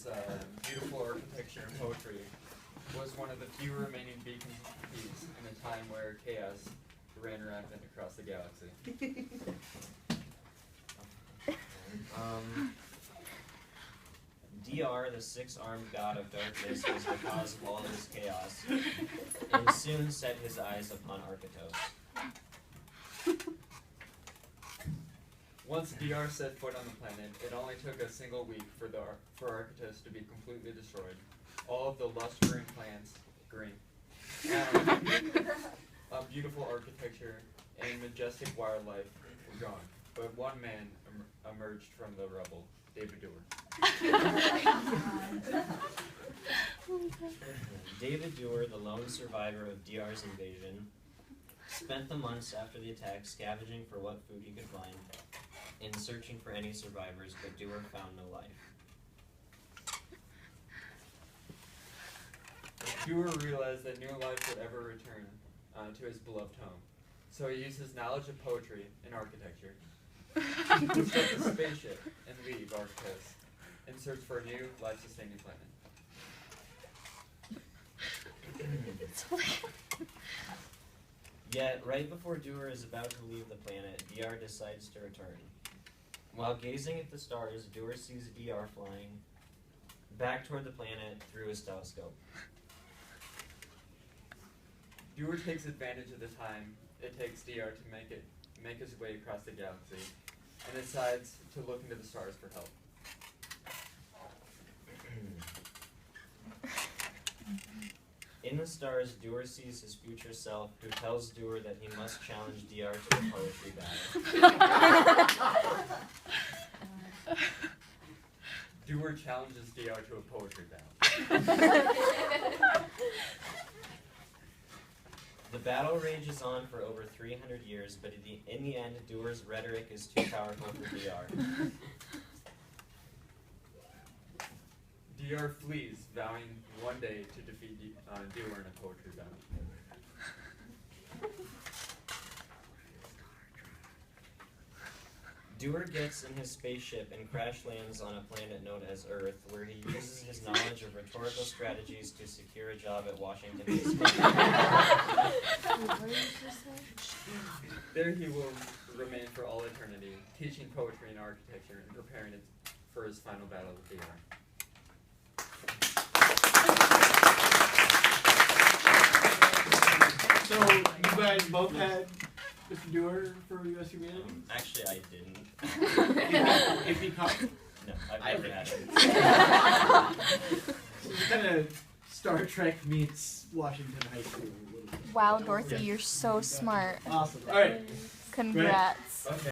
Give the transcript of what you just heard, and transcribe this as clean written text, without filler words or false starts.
Duer's beautiful architecture and poetry was one of the few remaining beacons of peace in a time where chaos ran rampant across the galaxy. Duer, the six-armed god of darkness, was the cause of all this chaos, and soon set his eyes upon Archytos. Once Duer set foot on the planet, it only took a single week for Archytos to be completely destroyed. All of the lush green beautiful architecture and majestic wildlife were gone, but one man emerged from the rubble, David Duer. David Duer, the lone survivor of Duer's invasion, spent the months after the attack scavenging for what food he could find and searching for any survivors, but Duer found no life. Duer realized that no life would ever return to his beloved home, so he used his knowledge of poetry and architecture to construct a spaceship and leave Archytos in search for a new life-sustaining planet. Yet, right before Duer is about to leave the planet, Duer decides to return. While gazing at the stars, Duer sees Duer flying back toward the planet through his telescope. Duer takes advantage of the time it takes Duer to make his way across the galaxy, and decides to look into the stars for help. In the stars, Duer sees his future self, who tells Duer that he must challenge Duer to a poetry battle. Duer challenges Duer to a poetry battle. The battle rages on for over 300 years, but in the end, Duer's rhetoric is too powerful for Duer. Duer flees, vowing one day to defeat Duer in a poetry battle. Duer gets in his spaceship and crash lands on a planet known as Earth, where he uses his knowledge of rhetorical strategies to secure a job at Washington, D.C. There he will remain for all eternity, teaching poetry and architecture and preparing it for his final battle with Duer. So, you guys both had Mr. Duer for US Humanity? Actually, I didn't. If he come? No, I've never had it. So it's kind of Star Trek meets Washington High School a little bit. Wow, Dorothy, you're so smart. Awesome. All right. Congrats. Okay.